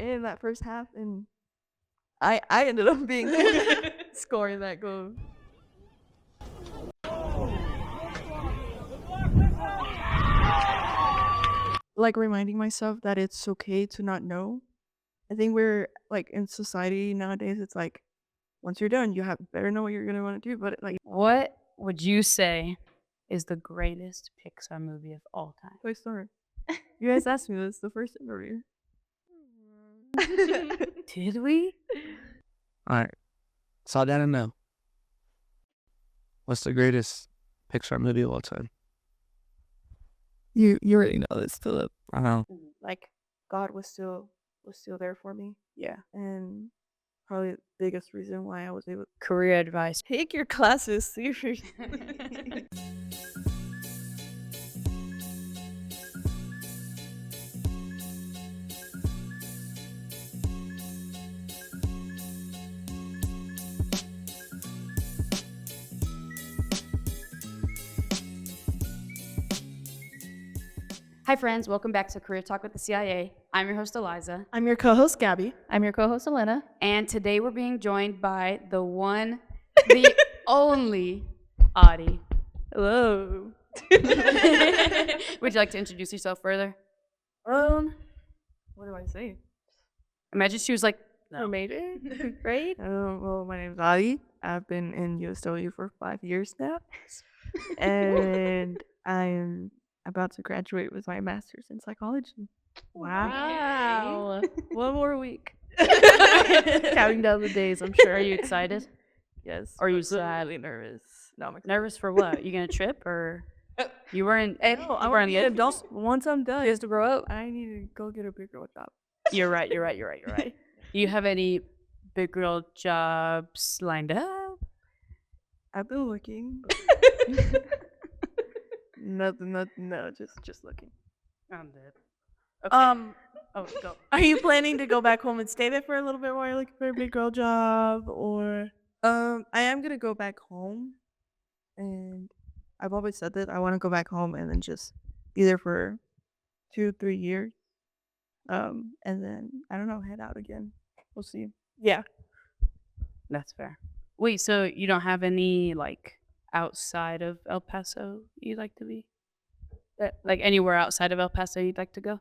in that first half, and I ended up being scoring that goal. Like reminding myself that it's okay to not know. I think we're like in society nowadays. It's like once you're done, you better know what you're gonna want to do. But like What would you say is the greatest Pixar movie of all time? Toy Story. You guys asked me this the first interview. Did we? All right. Saw that and know. What's the greatest Pixar movie of all time? You already know this, Philip. I know. Like God was still there for me. Yeah, and probably the biggest reason why I was able to Career advice. take your classes seriously. Hi, friends. Welcome back to Career Talk with the CIA. I'm your host, Eliza. I'm your co-host, Gabby. I'm your co-host, Elena. And today we're being joined by the one, the only Audie. Hello. Would you like to introduce yourself further? What do I say? Imagine she was like, No. Major, right? Well, my name's Adi. I've been in USW for 5 years now, and I'm about to graduate with my master's in psychology. Wow. One more week. Counting down the days, I'm sure. Are you excited? Yes. Are you slightly nervous? No, I'm excited. nervous for what? You gonna trip or you weren't? No, I you want were to on be the an edge. adult. Once I'm done, He has to grow up. I need to go get a big girl job. You're right. Do you have any big girl jobs lined up? I've been looking. Nothing. No, just looking. I'm dead. Okay. Oh, go. Are you planning to go back home and stay there for a little bit while you're looking for a big girl job, or? I am gonna go back home, and I've always said that I want to go back home and then just be there for 2-3 years. And then I don't know, head out again. We'll see. Yeah. That's fair. Wait, so you don't have any like outside of El Paso you'd like to be? Like anywhere outside of El Paso you'd like to go?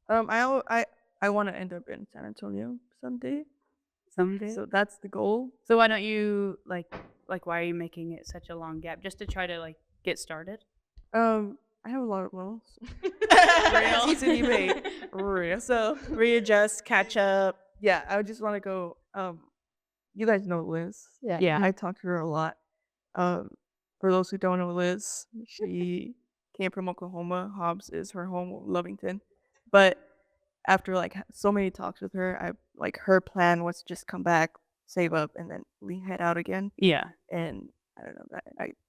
I want to end up in San Antonio someday. Someday. So that's the goal. So why don't you like why are you making it such a long gap? Just to try to like get started? I have a lot of goals. Real. Easy to be made. Real. So Readjust, catch up. yeah, I just want to go. You guys know Liz. Yeah. I talk to her a lot. For those who don't know Liz, she came from Oklahoma. Hobbs is her home, Lovington. But after like so many talks with her, her plan was just come back, save up, and then we head out again. Yeah. And I don't know,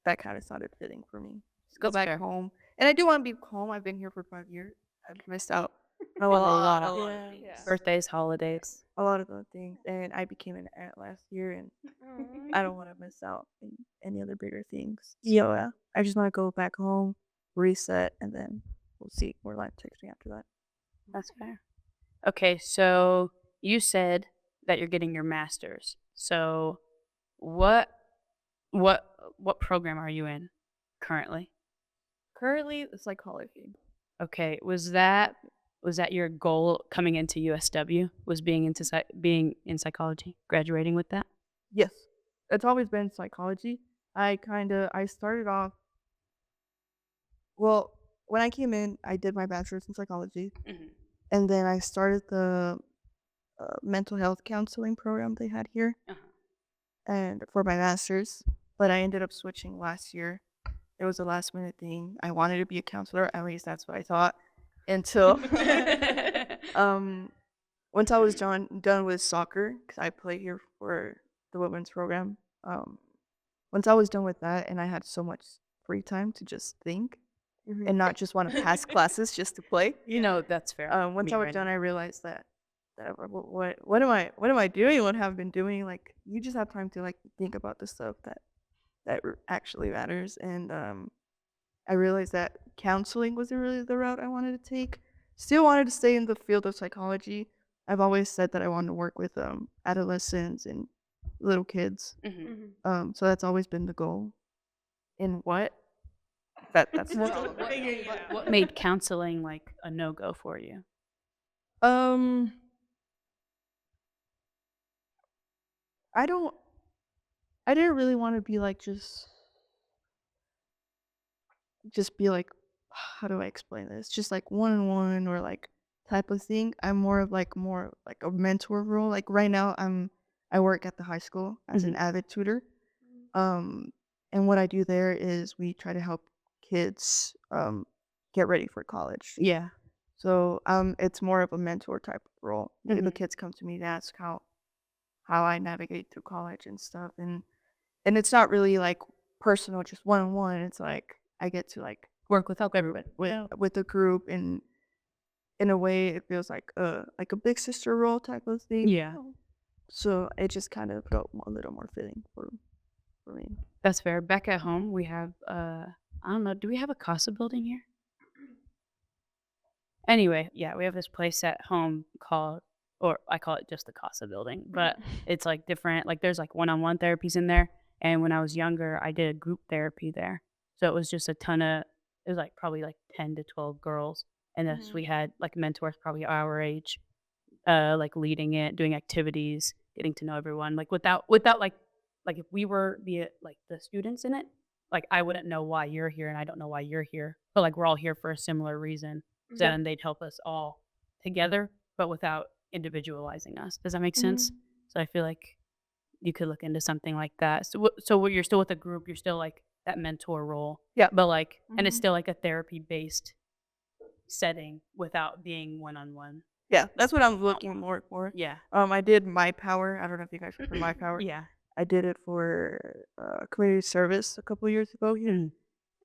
that kind of sounded fitting for me. Just go That's back fair. home, and I do want to be home. I've been here for 5 years. I've missed out on a lot of Birthdays, holidays. a lot of the things, and I became an aunt last year, and I don't want to miss out on any other bigger things. Yeah, I just want to go back home, reset, and then we'll see where life takes me after that. That's fair. Okay, so you said that you're getting your master's. So what program are you in currently? Currently, psychology. Okay, was that your goal coming into USW? Was being in psychology, graduating with that? Yes, it's always been psychology. I started off. Well, when I came in, I did my bachelor's in psychology, and then I started the mental health counseling program they had here, and for my master's. But I ended up switching last year. It was a last minute thing. I wanted to be a counselor, at least that's what I thought. Until once I was done with soccer, because I play here for the women's program. Once I was done with that, and I had so much free time to just think and not just want to pass classes just to play. That's fair. Once I was done, I realized that what am I doing? What have I been doing? Like, you just have time to like think about the stuff that actually matters. And I realized that counseling wasn't really the route I wanted to take. Still wanted to stay in the field of psychology. I've always said that I want to work with adolescents and little kids. So that's always been the goal. In what? That's What made counseling like a no-go for you? um I don't I didn't really want to be like just be like how do I explain this? Just like one-on-one or like type of thing. I'm more of like a mentor role. Like right now I work at the high school as an avid tutor. Um and what I do there is we try to help kids get ready for college. Yeah. So it's more of a mentor type of role. The kids come to me to ask how I navigate through college and stuff, and it's not really like personal, just one on one. It's like I get to like Work with help everybody. with the group, and in a way, it feels like a big sister role type of thing. Yeah. So it just kind of felt a little more fitting for me. That's fair. Back at home, we have I don't know, do we have a CASA building here? Anyway, yeah, we have this place at home called, or I call it just the CASA building, but it's like different, like there's like one-on-one therapies in there. And when I was younger, I did a group therapy there. So it was just a ton of, it was like probably like 10 to 12 girls. And thus we had like mentors probably our age, like leading it, doing activities, getting to know everyone. Like without like if we were the students in it, like I wouldn't know why you're here and I don't know why you're here. But like we're all here for a similar reason. So then they'd help us all together, but without individualizing us. Does that make sense? So I feel like you could look into something like that. So you're still with a group, you're still like that mentor role. Yeah. But like, and it's still like a therapy based setting without being one on one. Yeah, that's what I'm looking more for. Yeah. I did My Power. I don't know if you guys remember My Power. Yeah. I did it for community service a couple years ago here,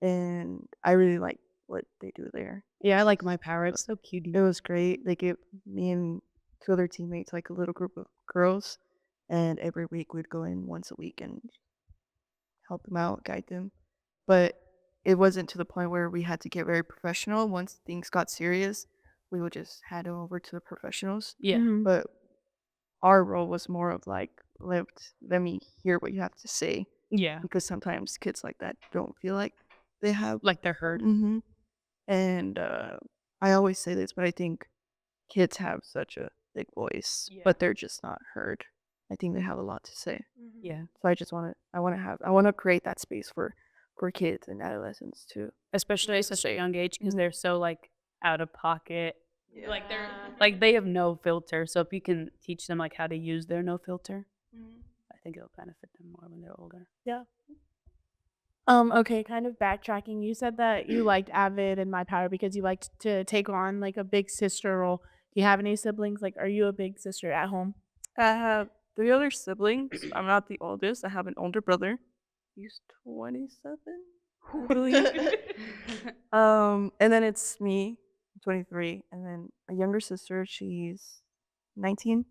and I really like what they do there. Yeah, I like My Power. It's so cute. It was great. They gave me and two other teammates like a little group of girls, and every week we'd go in once a week and help them out, guide them. But it wasn't to the point where we had to get very professional. Once things got serious, we would just hand it over to the professionals. Yeah. But our role was more of like, let me hear what you have to say, Yeah. because sometimes kids like that don't feel like they have Like they're heard. And I always say this, but I think kids have such a big voice, but they're just not heard. I think they have a lot to say. Yeah. So I want to create that space for kids and adolescents too. Especially at such a young age because they're so like out of pocket. Like they're like they have no filter. So if you can teach them like how to use their no filter, I think it'll benefit them more when they're older. Yeah. Okay, kind of backtracking. You said that you liked Avid and My Power because you liked to take on like a big sister role. Do you have any siblings? Like, are you a big sister at home? I have 3 other siblings. I'm not the oldest. I have an older brother. He's 27. And then it's me, 23, and then a younger sister. She's 19.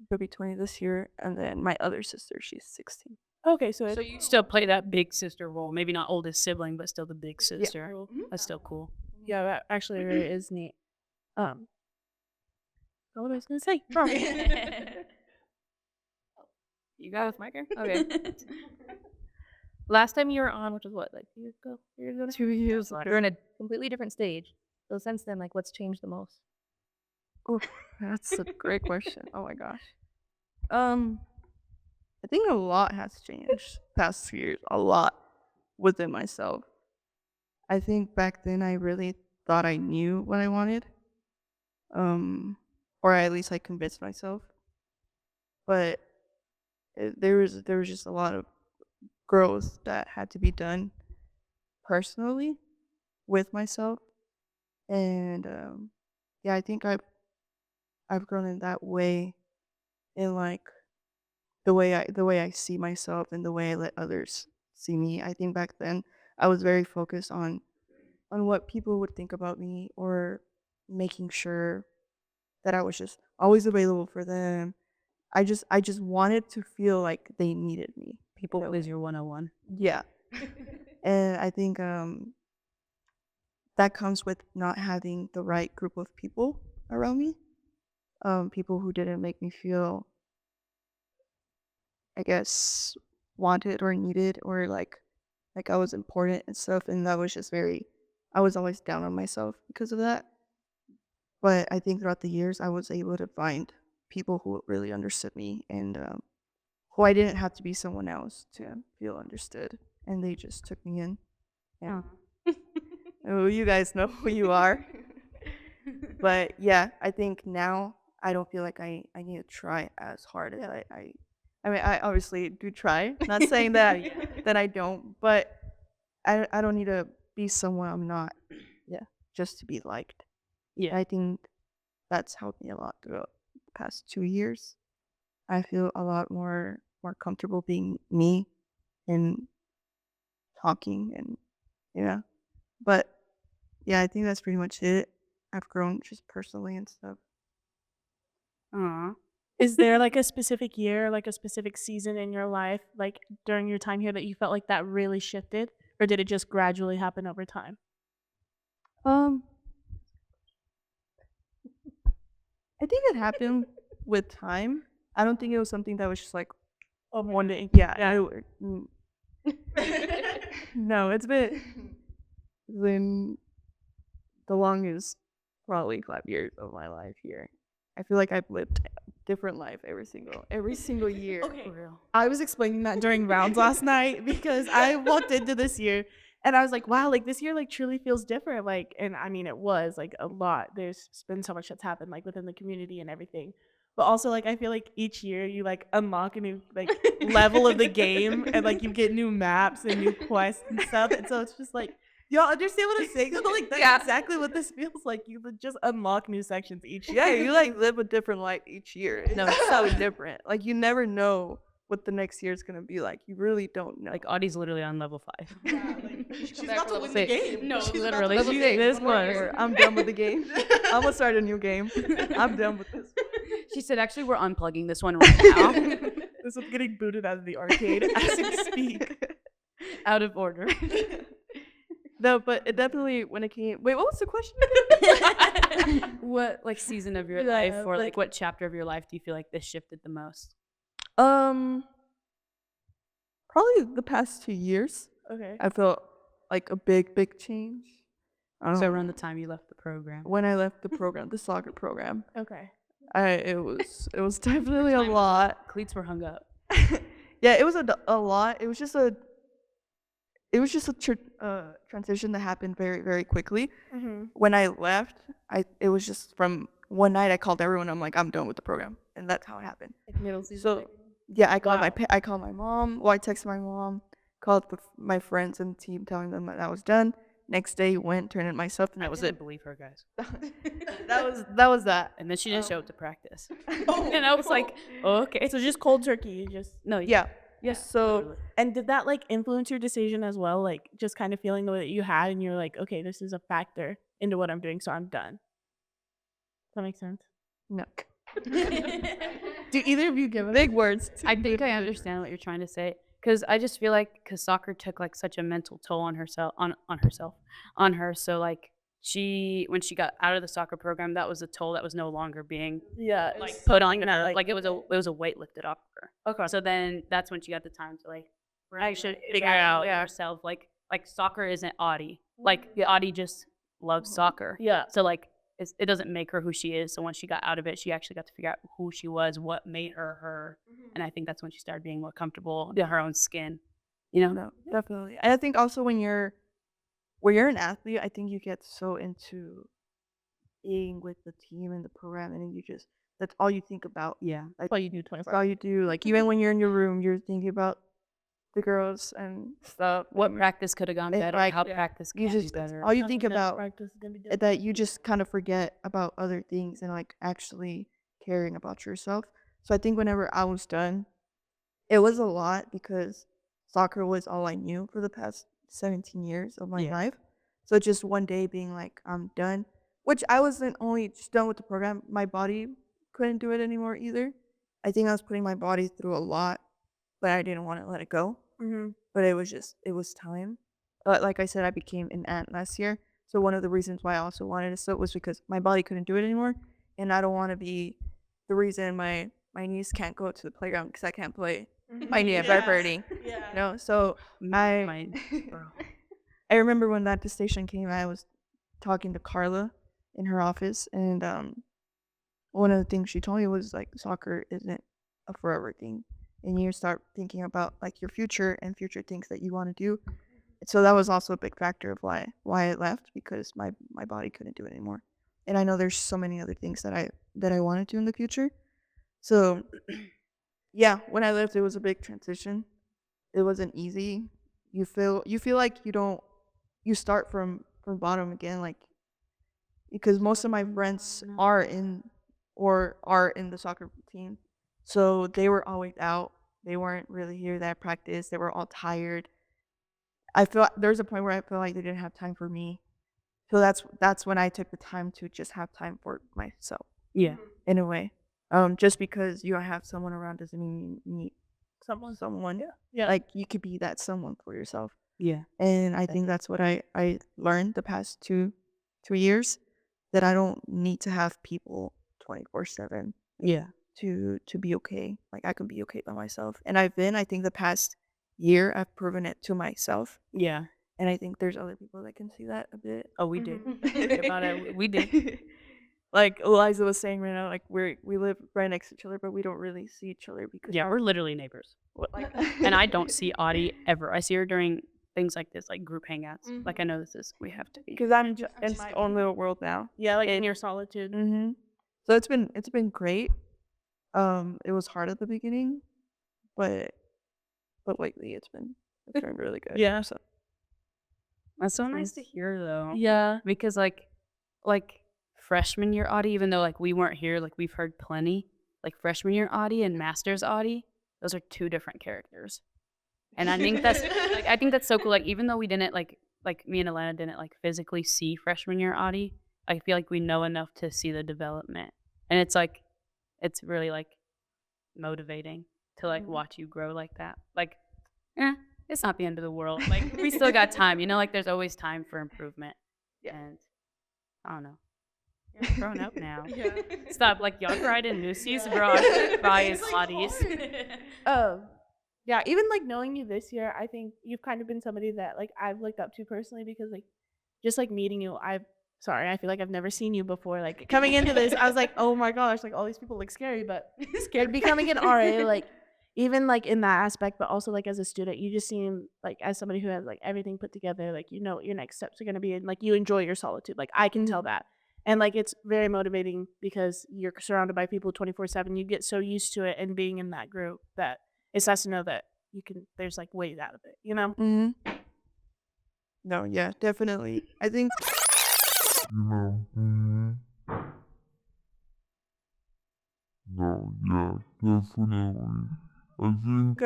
She'll be 20 this year, and then my other sister, she's 16. Okay, so, You still play that big sister role. Maybe not oldest sibling, but still the big sister. That's still cool. yeah, that actually really is neat. What was I gonna say? You got us, Marker? Okay. Last time you were on, which was what, like 2 years ago? 2 years ago. You're in a completely different stage. So since then, like, what's changed the most? Oh, that's a great question. Oh my gosh. I think a lot has changed past 2 years. A lot within myself. I think back then I really thought I knew what I wanted. Or at least I convinced myself. But there was just a lot of growth that had to be done personally with myself, and yeah, I think I've grown in that way, in like the way I see myself and the way I let others see me. I think back then I was very focused on what people would think about me, or making sure that I was just always available for them. I just wanted to feel like they needed me. People pleaser 101. Yeah. And I think that comes with not having the right group of people around me. people who didn't make me feel, I guess, wanted or needed, or like I was important and stuff. And that was just very, I was always down on myself because of that. But I think throughout the years, I was able to find people who really understood me, and who I didn't have to be someone else to feel understood. And they just took me in. And oh, you guys know who you are. But yeah, I think now I don't feel like I need to try as hard as I mean, I obviously do try. Not saying that I don't, but I don't need to be someone I'm not. Yeah, just to be liked. Yeah. I think that's helped me a lot throughout the past 2 years. I feel a lot more comfortable being me and talking, and yeah. But yeah, I think that's pretty much it. I've grown just personally and stuff. Aw. Is there like a specific year, like a specific season in your life, like during your time here, that you felt like that really shifted, or did it just gradually happen over time? Um, I think it happened with time. I don't think it was something that was just like, Oh, one day. yeah. No, it's been the longest probably 5 years of my life here. I feel like I've lived a different life every single year. Okay. For real. I was explaining that during rounds last night because I walked into this year and I was like, wow, like this year like truly feels different. Like, and I mean, it was like a lot. There's been so much that's happened like within the community and everything. But also like I feel like each year you like unlock a new like level of the game, and like you get new maps and new quests and stuff. And so it's just like, y'all understand what I'm saying? Like that's exactly what this feels like. You just unlock new sections each year. Yeah, you like live a different life each year. No, it's so different. Like you never know what the next year is gonna be like. You really don't know. Like Audie's literally on level 5. She's about to win the game. No, She's literally. About to win the game. This One more one, year. I'm done with the game. I'm gonna start a new game. I'm done with this. She said, actually, we're unplugging this one right now. This one's getting booted out of the arcade as we speak. Out of order. No, but it definitely when it came. Wait, what was the question? What like season of your Yeah, life, or like- like what chapter of your life do you feel like this shifted the most? Probably the past 2 years. Okay. I felt like a big change. I don't So know. around the time you left the program. When I left the program, the soccer program, Okay. it was definitely a lot. Cleats were hung up. Yeah, it was a lot. It was just a transition that happened very quickly. Mm-hmm. When I left, it was just from one night I called everyone. I'm like, I'm done with the program, and that's how it happened. Like middle season. So yeah, I called Wow. I called my mom. Well, I texted my mom, called my friends and team, telling them that I was done. Next day, went, turned it myself, and that was didn't it. believe her, guys. That was that. And then she didn't show up to practice. And I was like, oh, okay. So just cold turkey. You just No, Yeah. yeah. So literally. and did that like influence your decision as well? Like just kind of feeling the way that you had, and you're like, okay, this is a factor into what I'm doing, so I'm done. Does that make sense? no. Do either of you give a Big words. I think I understand what you're trying to say, because I just feel like because soccer took like such a mental toll on herself, on her. So like when she got out of the soccer program, that was a toll that was no longer being yeah, like put on her. Like it was a weight lifted off her. okay. So then that's when she got the time to like actually figure out herself. Like soccer isn't Audie. Like Audie just loves soccer. Yeah. So like it doesn't make her who she is. So once she got out of it, she actually got to figure out who she was, what made her her. And I think that's when she started being more comfortable in her own skin. You know? No, definitely. And I think also when you're an athlete, I think you get so into being with the team and the program, and then that's all you think about. Yeah. Like, That's all you do 24 that's all you do. Like even when you're in your room, you're thinking about the girls and stuff. What and practice could have gone It- better? like, How yeah. practice you can be just better? all you think about practice is gonna be different. that you just kind of forget about other things and like actually caring about yourself. So I think whenever I was done, it was a lot because soccer was all I knew for the past 17 years of my Yeah. life. So just one day being like, I'm done, which I wasn't only just done with the program, my body couldn't do it anymore either. I think I was putting my body through a lot, but I didn't want to let it go. Mm-hmm. But it was time. But like I said, I became an aunt last year. So one of the reasons why I also wanted to stop was because my body couldn't do it anymore. And I don't want to be the reason my niece can't go to the playground because I can't play Mhm. my knee at birdie. Yeah. So I My bro. I remember when that decision came, I was talking to Carla in her office, and one of the things she told me was like soccer isn't a forever thing, and you start thinking about like your future and future things that you want to do. So that was also a big factor of why I left, because my body couldn't do it anymore. And I know there's so many other things that I want to do in the future. So yeah, when I left, it was a big transition. It wasn't easy. You feel like you start from bottom again, like, because most of my friends are in the soccer team, so they were always out. They weren't really here that practice. They were all tired. I feel there's a point where I feel like they didn't have time for me. So that's when I took the time to just have time for myself Yeah. in a way. Just because you don't have someone around doesn't mean you need someone. Yeah. Like, you could be that someone for yourself. Yeah. And I think that's what I learned the past 2 years, that I don't need to have people 24/7 Yeah. to be okay. Like, I can be okay by myself. And I think the past year I've proven it to myself. Yeah. And I think there's other people that can see that a bit. Oh, we did. Mhm. About it, we did. Like Eliza was saying right now, like we live right next to each other, but we don't really see each other because Yeah, we're literally neighbors. like And I don't see Audie ever. I see her during things like this, like group hangouts. Mhm. Like, I know we have to be. because I'm just in That's my my own little world now. Yeah, like in your solitude. Mm-hmm. So it's been great. It was hard at the beginning, but lately it's been really good. Yeah. So That's so nice to hear, though. Yeah. Because like freshman year Audie, even though like we weren't here, like we've heard plenty. Like freshman year Audie and master's Audie, those are two different characters. And I think that's I think that's so cool. Like, even though we didn't like me and Alana didn't like physically see freshman year Audie, I feel like we know enough to see the development. And it's really like motivating to like watch you grow like that. Like, it's not the end of the world. Like, we still got time, like there's always time for improvement. Yeah. And I don't know. You're grown up now. Yeah. Stop, like, y'all cried in Lucy's, bro. I cry in Audie's. Yeah, even like knowing you this year, I think you've kind of been somebody that like I've looked up to personally, because like just like meeting you, I feel like I've never seen you before. Like, coming into this, I was like, oh my gosh, like all these people look scary, but scared becoming an RA, like even like in that aspect, but also like as a student, you just seem like as somebody who has like everything put together, like you know what your next steps are gonna be, and like you enjoy your solitude. Like, I can tell that. And like it's very motivating because you're surrounded by people 24/7. You get so used to it and being in that group that it's nice to know that there's like ways out of it, you know? Mm-hmm. No, yeah, definitely. I think No, yeah, definitely. I think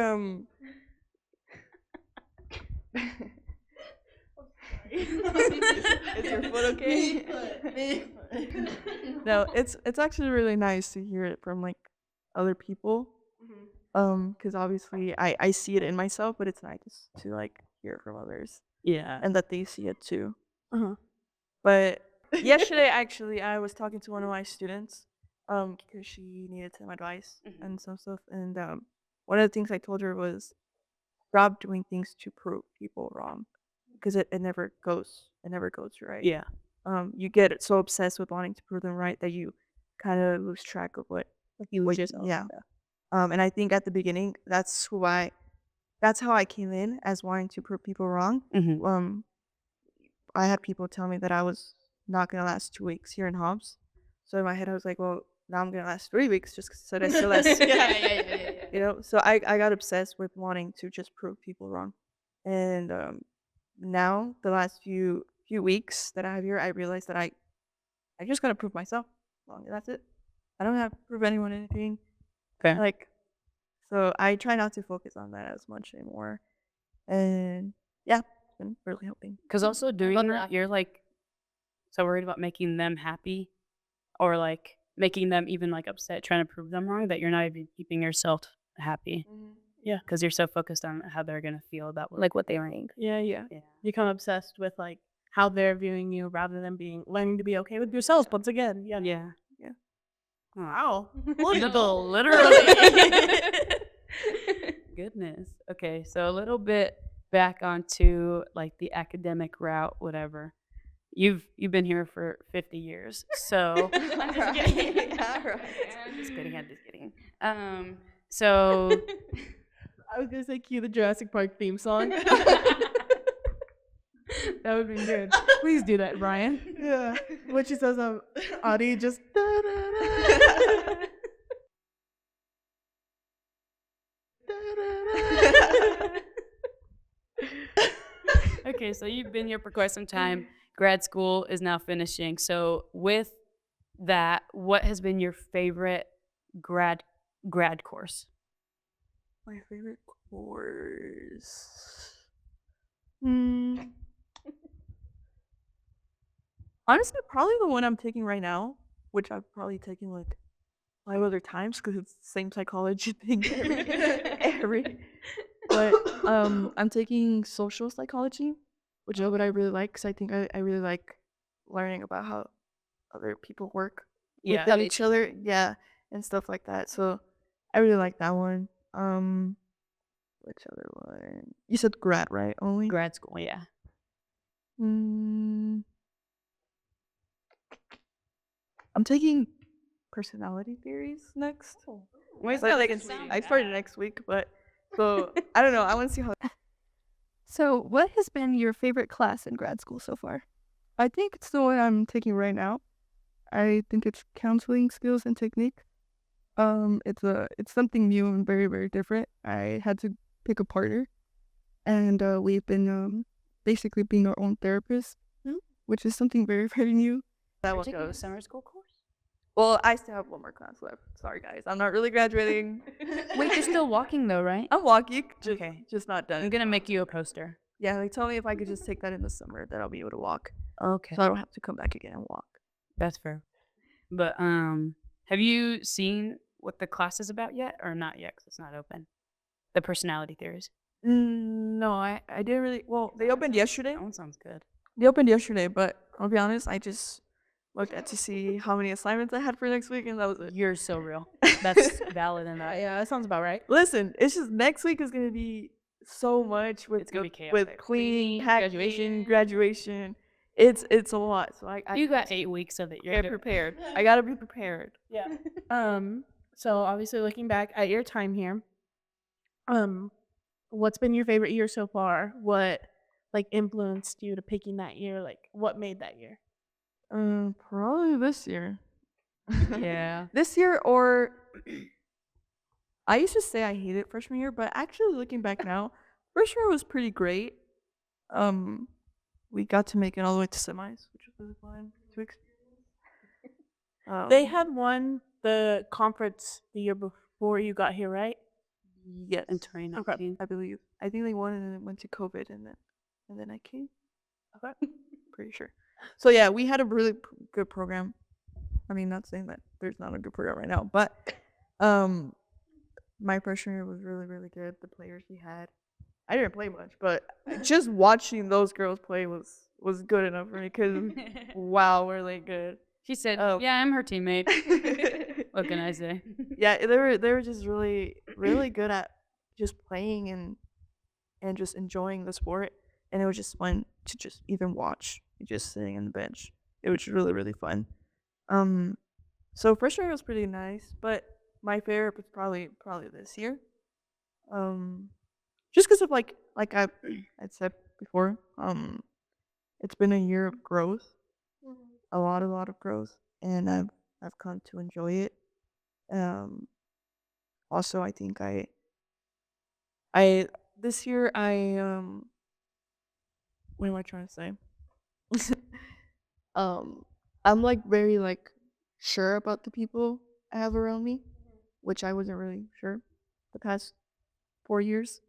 is your foot okay? No, it's actually really nice to hear it from like other people. Because obviously I see it in myself, but it's nice to like hear it from others Yeah. and that they see it too. Uh-huh. But yesterday, actually, I was talking to one of my students, because she needed some advice and some stuff, and one of the things I told her was stop doing things to prove people wrong, because it never goes right. Yeah. You get so obsessed with wanting to prove them right that you kind of lose track of what You lose what yourself. yeah. And I think at the beginning, that's how I came in, as wanting to prove people wrong. Mm-hmm. I had people tell me that I was not gonna last 2 weeks here in Hobbs. So in my head, I was like, well, now I'm gonna last 3 weeks just so that I still last. Yeah. So I got obsessed with wanting to just prove people wrong. And now the last few weeks that I have here, I realized that I just gotta prove myself wrong. That's it. I don't have to prove anyone anything. Fair. Like, so I try not to focus on that as much anymore. And yeah, it's been really helping. Because also doing that, you're like so worried about making them happy, or like making them even like upset, trying to prove them wrong, that you're not even keeping yourself happy. Yeah, because you're so focused on how they're gonna feel about Like what they rank. Yeah. Yeah. Become obsessed with like how they're viewing you rather than learning to be okay with yourself once again. Yeah. Yeah. Wow. Political, literally. Goodness. Okay, so a little bit back onto like the academic route, whatever. You've been here for 50 years, so I'm just kidding. Yeah, right. I'm just kidding. I'm just kidding. So I was gonna say cue the Jurassic Park theme song. That would be good. Please do that, Brian. Yeah. What she says, Audie just. okay, so you've been here for quite some time. Grad school is now finishing. So with that, what has been your favorite grad course? My favorite course. Honestly, probably the one I'm taking right now, which I've probably taken like 5 other times because it's the same psychology thing every. But I'm taking social psychology, which is what I really like because I think I really like learning about how other people work within each other, yeah, and stuff like that. So I really like that one. Which other one? You said grad, right? Only Grad school, yeah. I'm taking personality theories next. Wait, So I started next week, but so I don't know. I want to see how. So, what has been your favorite class in grad school so far? I think it's the one I'm taking right now. I think it's counseling skills and technique. It's something new and very, very different. I had to pick a partner, and we've been basically being our own therapist, which is something very, very new. That one goes summer school course. Well, I still have one more class left. Sorry, guys. I'm not really graduating. Wait, you're still walking though, right? I'm walking. Okay. Just not done. I'm gonna make you a poster. Yeah, they told me if I could just take that in the summer, that I'll be able to walk. Okay. So I don't have to come back again and walk. That's fair. But have you seen what the class is about yet, or not yet? Because it's not open. The personality theories. No, I didn't really. Well, they opened yesterday. That one sounds good. They opened yesterday, but I'll be honest, I just looked at to see how many assignments I had for next week, and that was it. You're so real. That's valid in that. Yeah, that sounds about right. Listen, it's just next week is gonna be so much with It's gonna be with chaotic. cleaning, Cleaning, graduation. It's a lot. So I You got 8 weeks of it. You're get good. prepared. I gotta be prepared. Yeah. So obviously looking back at your time here, what's been your favorite year so far? What like influenced you to picking that year? Like what made that year? Probably this year. Yeah. This year, or I used to say I hated freshman year, but actually looking back now, freshman year was pretty great. We got to make it all the way to semis, which was really fun to experience. They had won the conference the year before you got here, right? Yes, In 2019. I believe. I think they won and then it went to COVID and then I came. Okay. Pretty sure. So yeah, we had a really good program. I mean, not saying that there's not a good program right now, but my freshman year was really, really good. The players we had, I didn't play much, but just watching those girls play was good enough for me because wow, were they good. She said, Oh. "Yeah, I'm her teammate." What can I say? Yeah, they were just really, really good at just playing and just enjoying the sport, and it was just fun to just even watch, just sitting on the bench. It was really, really fun. So freshman year was pretty nice, but my favorite was probably this year. Just because of like I'd said before, it's been a year of growth, a lot of growth, and I've come to enjoy it. Also, I think I this year what am I trying to say? I'm like very like sure about the people I have around me, which I wasn't really sure the past 4 years.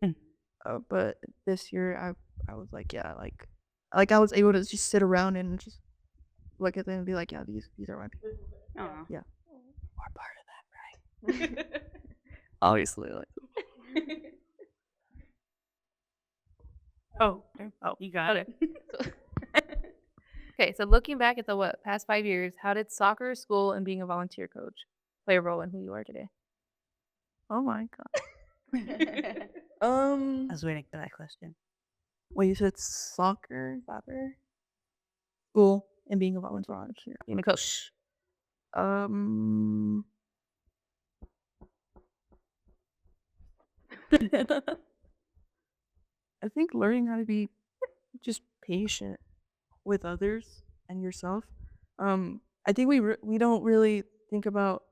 But this year I was like, yeah, like I was able to just sit around and just look at them and be like, yeah, these are my people. Aw. Yeah. We're part of that, right? Obviously, like. Oh, you got it. Okay, so looking back at the past 5 years, how did soccer, school, and being a volunteer coach play a role in who you are today? Oh my god. I was waiting for that question. Well, you said soccer, school, and being a volunteer. Being a coach. Um, I think learning how to be just patient with others and yourself. I think we don't really think about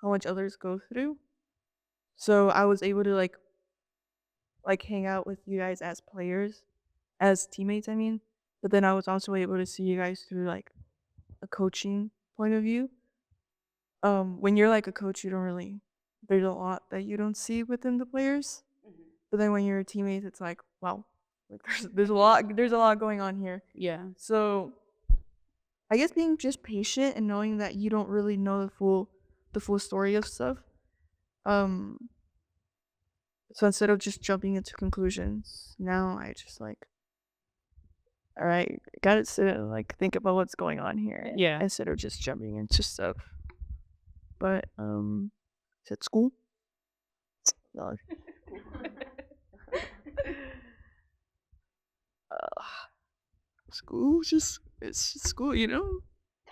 how much others go through. So I was able to like hang out with you guys as players, as teammates, I mean. But then I was also able to see you guys through like a coaching point of view. When you're like a coach, you don't really there's a lot that you don't see within the players. But then when you're a teammate, it's like, wow, like there's a lot going on here. Yeah. So I guess being just patient and knowing that you don't really know the full story of stuff. So instead of just jumping into conclusions, now I just like, all right, gotta sit and like think about what's going on here. Yeah. Instead of just jumping into stuff. But is it school? No. School, it's just school, you know.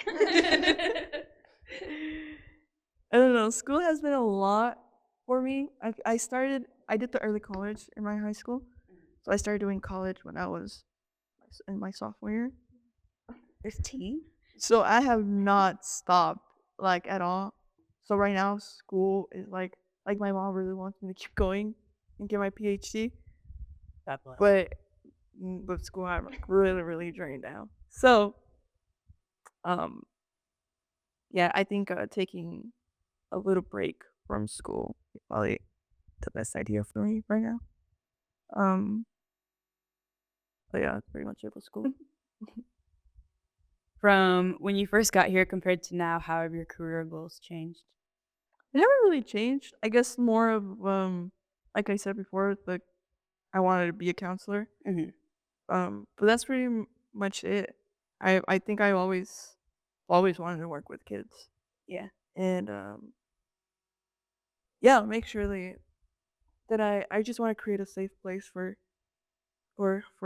I don't know. School has been a lot for me. I did the early college in my high school, so I started doing college when I was in my sophomore year. 15? So I have not stopped like at all. So right now, school is like my mom really wants me to keep going and get my PhD. God bless. But with school, I'm like really drained now. So, yeah, I think taking a little break from school is probably the best idea for me right now. But yeah, that's pretty much it with school. From when you first got here compared to now, how have your career goals changed? It never really changed. I guess more of like I said before, like I wanted to be a counselor. But that's pretty much it. I think I always wanted to work with kids. Yeah. And yeah, make sure that I just want to create a safe place for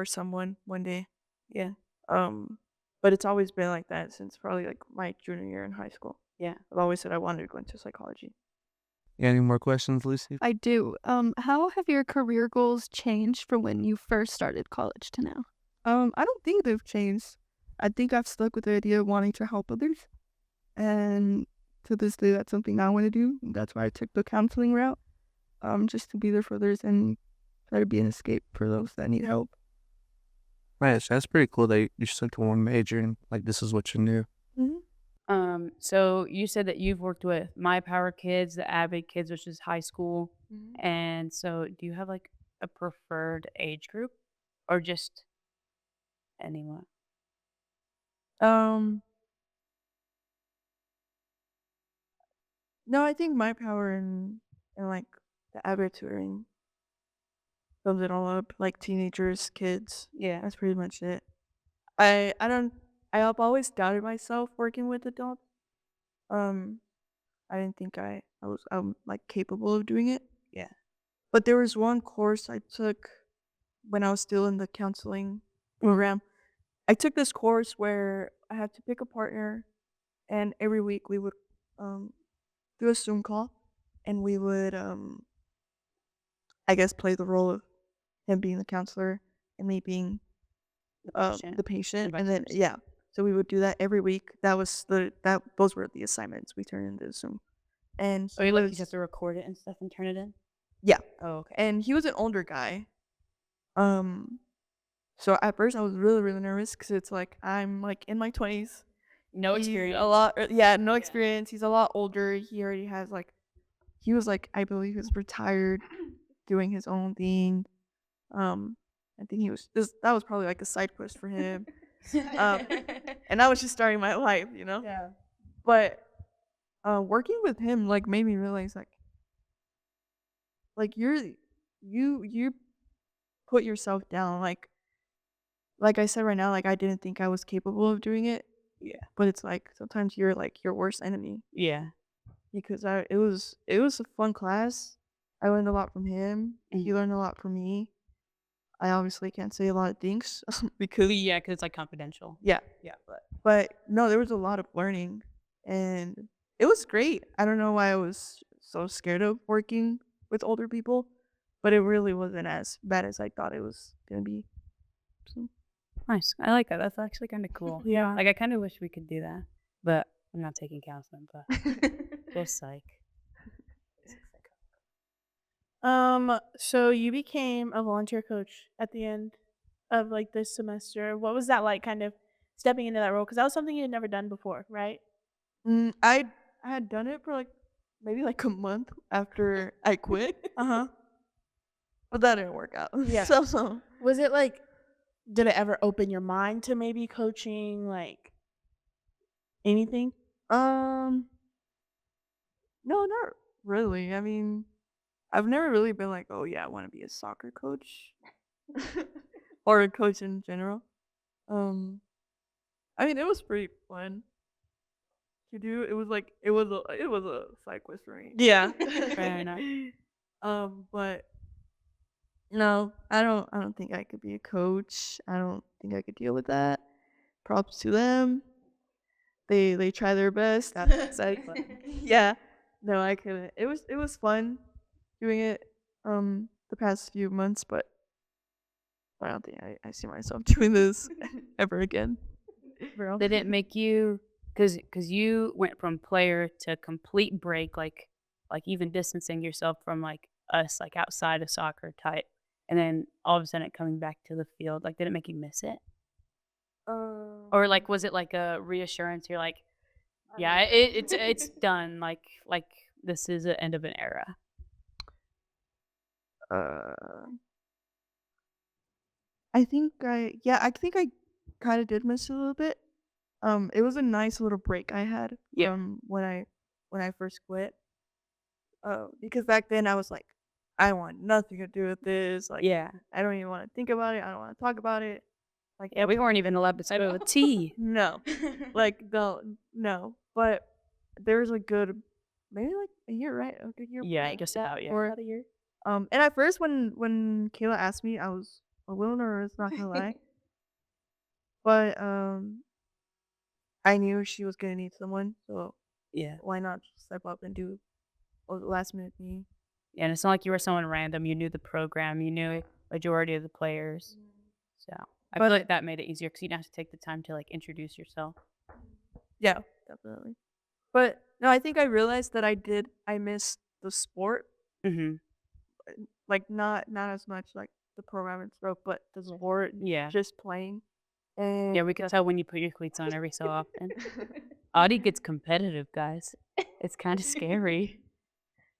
someone one day. Yeah. But it's always been like that since probably like my junior year in high school. Yeah. I've always said I wanted to go into psychology. You got any more questions, Lucy? I do. How have your career goals changed from when you first started college to now? I don't think they've changed. I think I've stuck with the idea of wanting to help others. And to this day, that's something I want to do. That's why I took the counseling route. Just to be there for others and try to be an escape for those that need help. Right, so that's pretty cool that you stuck to one major and like this is what you knew. So you said that you've worked with My Power Kids, the Avid Kids, which is high school. And so do you have like a preferred age group or just anyone? No, I think my power and like the Abbott tutoring sums it all up. Like teenagers, kids. Yeah. That's pretty much it. I've always doubted myself working with adults. I didn't think I was like capable of doing it. Yeah. But there was one course I took when I was still in the counseling program. I took this course where I had to pick a partner, and every week we would do a Zoom call, and we would I guess play the role of him being the counselor and me being the patient, and then yeah. So we would do that every week. Those were the assignments we turned into Zoom. And So you like you have to record it and stuff and turn it in? Yeah. Oh, okay. And he was an older guy. So at first I was really nervous because it's like I'm like in my 20s. No He's experience. No experience. He's a lot older. He already has like, he was like, I believe he was retired, doing his own thing. I think that was probably like a side quest for him. And I was just starting my life, you know? Yeah. But working with him like made me realize like you put yourself down. Like I said right now, like I didn't think I was capable of doing it. Yeah. But it's like sometimes you're like your worst enemy. Yeah. because it was a fun class. I learned a lot from him. He learned a lot from me. I obviously can't say a lot of things because Yeah, because it's like confidential. yeah, Yeah. but no, there was a lot of learning, and it was great. I don't know why I was so scared of working with older people, but it really wasn't as bad as I thought it was gonna be. So, Nice. I like that. That's actually kind of cool. Yeah. Like, I kind of wish we could do that, but I'm not taking counseling, but just psych. So you became a volunteer coach at the end of like this semester. What was that like, kind of stepping into that role? Because that was something you had never done before, right? I had done it for like maybe like a month after I quit, but that didn't work out. Yeah. So Was it like, did it ever open your mind to maybe coaching, like anything? no, not really. I mean, I've never really been like, oh yeah, I want to be a soccer coach or a coach in general. I mean, it was pretty fun to do. It was like it was a side quest for me. Yeah. Fair enough. But no, I don't think I could be a coach. I don't think I could deal with that. Props to them. They try their best. That's but yeah. No, I couldn't. It was fun doing it the past few months, but I don't think I see myself doing this ever again. Did it make you, because you went from player to complete break, like even distancing yourself from like us, like outside of soccer type, and then all of a sudden it coming back to the field, like did it make you miss it? Or like was it like a reassurance? You're like, yeah, it's done. Like this is the end of an era. I think I kind of did miss it a little bit. It was a nice little break I had Yeah. from when I first quit. Because back then I was like, I want nothing to do with this. Like, Yeah. I don't even want to think about it. I don't want to talk about it. Like, Yeah, we weren't even allowed to spill the tea. no, like no. But there's a good, maybe like a year, right? A good year. Yeah, break just that- about, yeah. Or About a year. and at first when Kayla asked me, I was a little nervous, not gonna lie. But I knew she was gonna need someone, so Yeah. why not just step up and do a last minute thing? Yeah, and it's not like you were someone random. You knew the program. You knew majority of the players. So I feel like that made it easier because you didn't have to take the time to like introduce yourself. Yeah, definitely. But no, I think I realized that I missed the sport, Mm-hmm. like not as much like the program itself, but the sport, Yeah. just playing. And Yeah, we can tell when you put your cleats on every so often. Audie gets competitive, guys. It's kind of scary.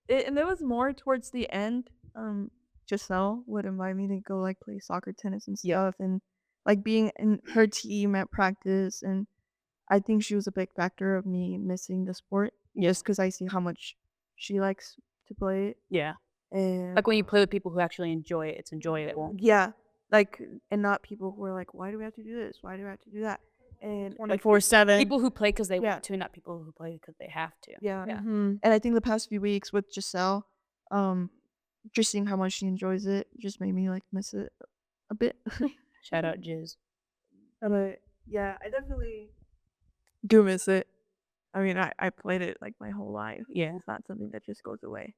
and there was more towards the end. Giselle would invite me to go like play soccer, tennis, and stuff, and like being in her team at practice. And I think she was a big factor of me missing the sport, just because I see how much she likes to play it. Yeah. And Like when you play with people who actually enjoy it, it's enjoyable. yeah, like, and not people who are like, why do we have to do this? Why do we have to do that? And like 24/7. People who play because they Yeah. want to, not people who play because they have to. yeah. Yeah. And I think the past few weeks with Giselle, just seeing how much she enjoys it just made me like miss it a bit. Shout out Jizz. But yeah, I definitely do miss it. I mean, I played it like my whole life. Yeah. It's not something that just goes away.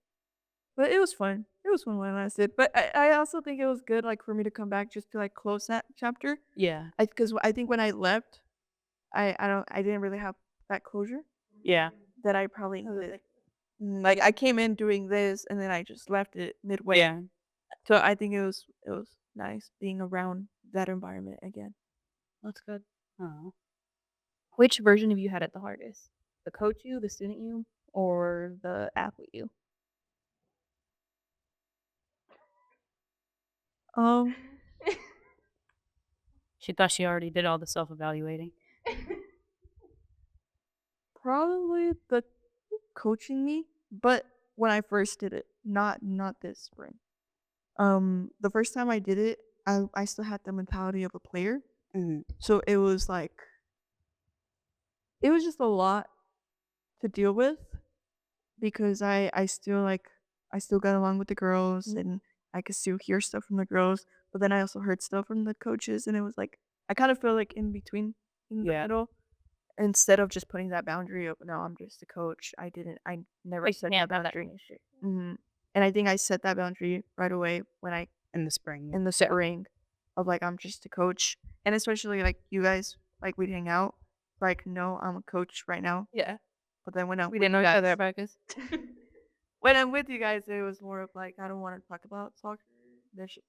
But it was fun. It was fun when I lasted. But I also think it was good like for me to come back just to like close that chapter. Yeah. Because I think when I left, I didn't really have that closure Yeah. that I probably needed. Like I came in doing this and then I just left it midway. Yeah. So I think it was nice being around that environment again. That's good. Oh. Which version of you had it the hardest? The coach you, the student you, or the athlete you? She thought she already did all the self-evaluating. Probably the coaching me, but when I first did it, not this spring. The first time I did it, I still had the mentality of a player, so it was just a lot to deal with, because I still got along with the girls and I could still hear stuff from the girls, but then I also heard stuff from the coaches, and it was like I kind of feel like in between in the Yeah. middle. Instead of just putting that boundary of no, I'm just a coach. I never Like, set yeah, that that boundary. issue. And I think I set that boundary right away when I In the spring. in the spring of like I'm just a coach, and especially like you guys like we'd hang out like no, I'm a coach right now. Yeah. But then when I'm We with didn't know you each other guys, at practice. when I'm with you guys, it was more of like I don't want to talk about soccer. Let's just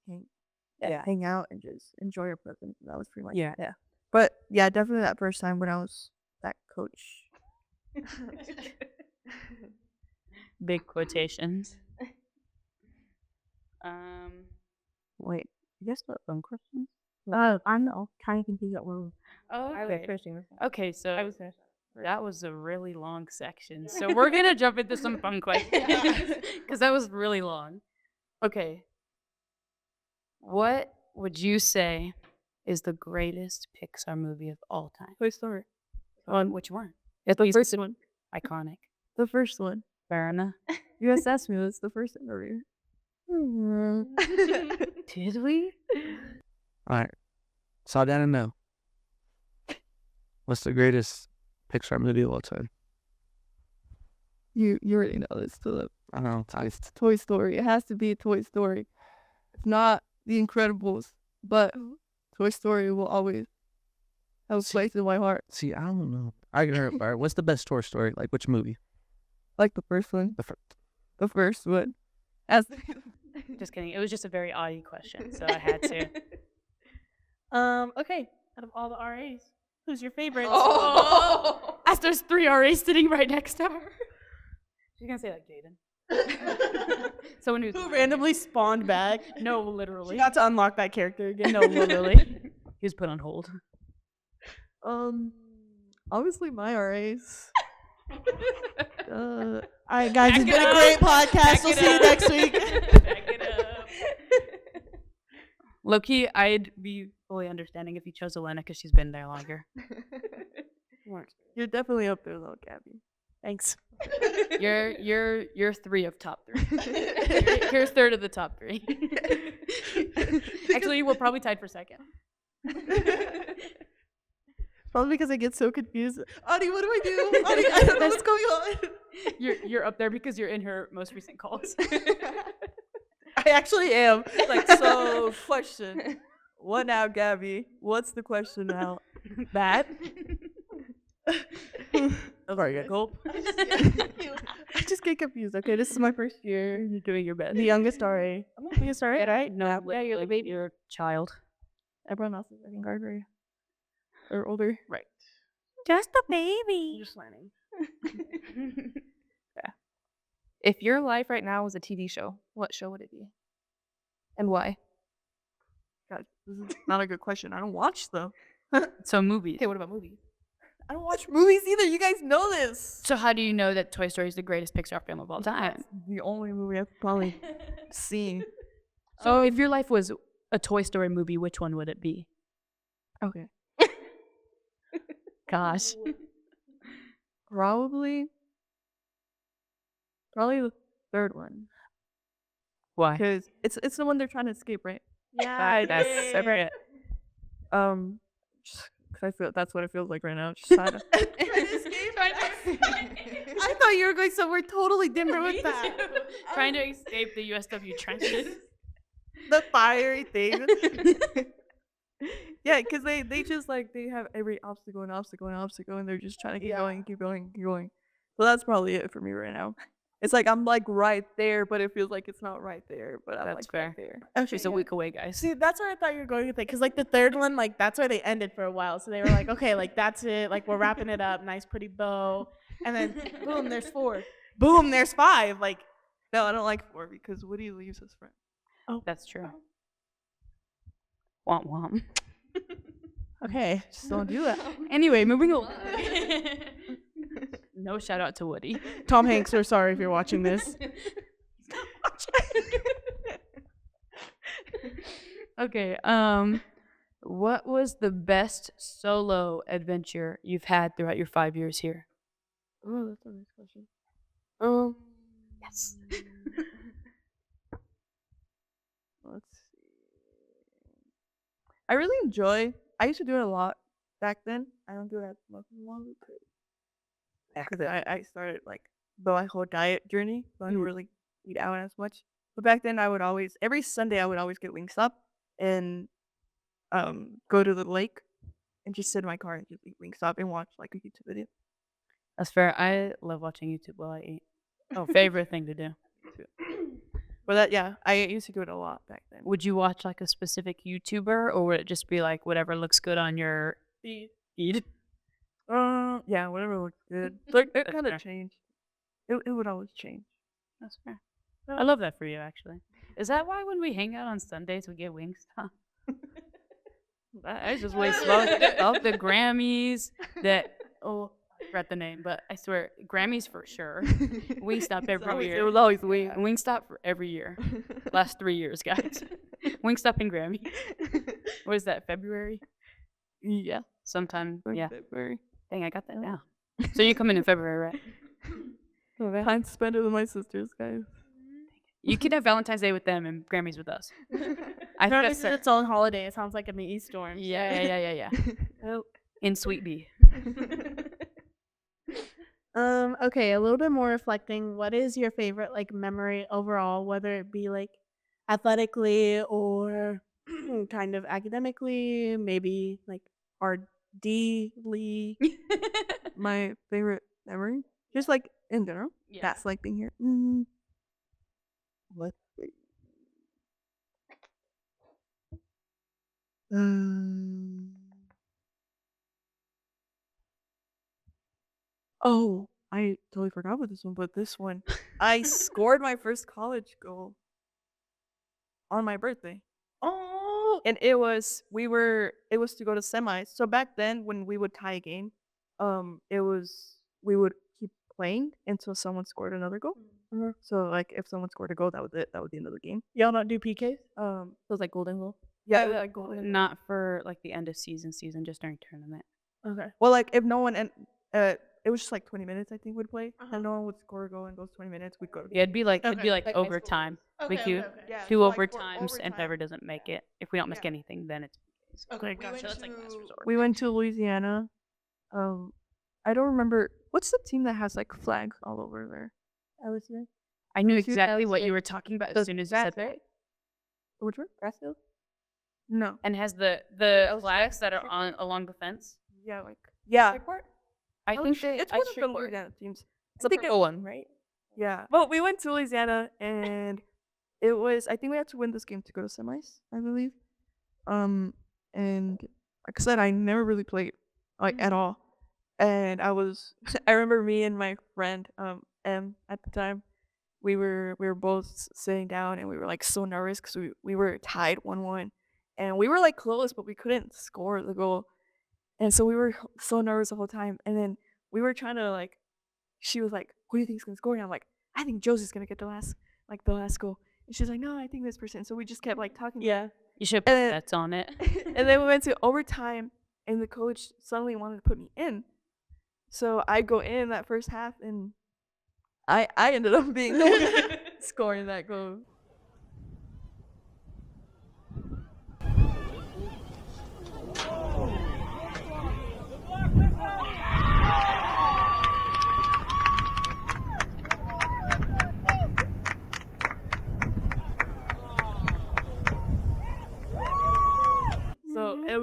hang out and just enjoy your presence. That was pretty much Yeah. it. But yeah, definitely that first time when I was that coach. Big quotations. Wait, I guess what fun questions? I'm kind of confused at where. I was Okay. finishing. Okay, so I was finished. that was a really long section. So we're gonna jump into some fun questions because that was really long. Okay. What would you say is the greatest Pixar movie of all time? Toy Story. Which one? It's the first one. Iconic. The first one. Fair enough. USW was the first movie. Did we? All right. So I didn't know. What's the greatest Pixar movie of all time? You already know this, Philip. I don't know. It's Toy Story. It has to be a Toy Story. It's not The Incredibles, but Toy Story will always have a place in my heart. See, I don't know. I can hear it. All right. What's the best Toy Story? Like which movie? Like the first one. The first one. As Just kidding. It was just a very odd question, so I had to. Okay. Out of all the RAs, who's your favorite? Oh. As there's 3 RAs sitting right next to her. She's gonna say like Jaden. Someone who's Who randomly spawned back. No, literally. She got to unlock that character again. No, literally. He was put on hold. obviously my RAs. All right, guys, it's Back it been a up. great podcast. Back We'll it see you up. next week. Back it up. Low-key, I'd be fully understanding if you chose Elena because she's been there longer. You're definitely up there though, Gabby. Thanks. You're 3 of top 3. You're third of the top 3. Actually, we're probably tied for second. Probably because I get so confused. Audie, what do I do? Audie, I don't know what's going on. You're up there because you're in her most recent calls. I actually am. Like, so, question. What now, Gabby? What's the question now? That? Sorry, I gulp. I just get confused. Okay, this is my first year. You're doing your best. The youngest RA. I'm the youngest RA, right? No, Yeah, you're the baby. You're a child. Everyone else is second guard, right? Or older. Right. Just a baby. Just learning. If your life right now was a TV show, what show would it be? And why? God, this is not a good question. I don't watch them. So movies. Okay, what about movies? I don't watch movies either. You guys know this. So how do you know that Toy Story is the greatest Pixar film of all time? The only movie I've probably seen. So if your life was a Toy Story movie, which one would it be? Okay. Gosh. Probably the third one. Why? Because it's the one they're trying to escape, right? Yeah, That's separate. Just because I feel that's what it feels like right now. Just trying to I thought you were going somewhere totally different with that. Trying to escape the USW trenches. The fiery thing. Yeah, because they just like they have every obstacle and they're just trying to keep going. So that's probably it for me right now. It's like I'm like right there, but it feels like it's not right there. But I'm That's like fair. right there. Okay, She's a week away, guys. See, that's where I thought you were going with it. Because, like, the third one, like, that's where they ended for a while. So they were like, okay, like, that's it. Like, we're wrapping it up. Nice, pretty bow. And then, boom, there's 4. Boom, there's 5. Like, No, I don't like 4 because Woody leaves his friend. That's true. Womp womp. okay. Just don't do that. Anyway, moving on. No shout out to Woody. Tom Hanks, we're sorry if you're watching this. Okay. What was the best solo adventure you've had throughout your 5 years here? Oh, that's a nice question. Yes. Let's see. I really enjoy. I used to do it a lot back then. I don't do it as much anymore. Because I started like the whole diet journey, so I don't really eat out as much. But back then, I would always every Sunday I would always get Wingstop and go to the lake and just sit in my car and just eat Wingstop and watch like a YouTube video. That's fair. I love watching YouTube while I eat. Oh, favorite thing to do. But that yeah, I used to do it a lot back then. Would you watch like a specific YouTuber, or would it just be like whatever looks good on your feed? Yeah, whatever looks good. Like it That's kind fair. of changed. It would always change. That's fair. I love that for you, actually. Is that why when we hang out on Sundays we get Wingstop? I just waste of the Grammys that I forgot the name, but I swear Grammys for sure. Wingstop every year. It was always wing. Wingstop for every year. Last 3 years, guys. Wingstop and Grammy. What is that? February? Yeah, Sometime. Yeah. February. Dang, I got that down. So you're coming in February, right? Time spent with my sisters, guys. You could have Valentine's Day with them and Grammys with us. I Apparently, think this is its own holiday. It sounds like a Mickey storm. Yeah. In Sweet Bee. Okay, a little bit more reflecting. What is your favorite like memory overall, whether it be like athletically or kind of academically, maybe like RD-ly? My favorite memory, just like in general. Yeah. That's like being here. Let's see. Oh, I totally forgot about this one, but this one, I scored my first college goal on my birthday. Oh, And it was to go to semis. So back then when we would tie a game, we would keep playing until someone scored another goal. So like if someone scored a goal, that was it. That was the end of the game. y'all don't do PKs? So it was like golden goal. yeah, it was like goal. Not for like the end of season, just during tournament. Okay. Well, like if no one it was just like 20 minutes I think we'd play, and no one would score a goal in those 20 minutes. We'd go to Yeah, it'd be like Okay. like Like high school overtime. We Okay, do okay, okay. Yeah, two so, like, for overtimes, and overtime- whoever doesn't make it, if we don't miss Yeah. anything, then it's Okay, We gotcha. went That's like to- last resort. We went to Louisiana. I don't remember what's the team that has like flags all over there. LSU? I knew Shoot, exactly that what was you it. were talking about as Does soon as you that said that. Which one? Grassfield? No. And has the flags that are on along the fence. Yeah, like yeah. I think they. It's I one of the sure- Louisiana teams. It's the purple one, right? Yeah. Well, we went to Louisiana and it was I think we had to win this game to go to semis, I believe. And like I said, I never really played like at all. And I remember me and my friend, M at the time, we were both sitting down and we were like so nervous because we were tied 1-1. And we were like close, but we couldn't score the goal. And so we were so nervous the whole time. And then we were trying to like she was like, "Who do you think's gonna score?" And I'm like, "I think Josie's gonna get the last goal." And she's like, "No, I think this person." So we just kept like talking. Yeah. You should put And then- bets on it. And then we went to overtime, and the coach suddenly wanted to put me in. So I go in that first half, and I ended up being the one scoring that goal. So it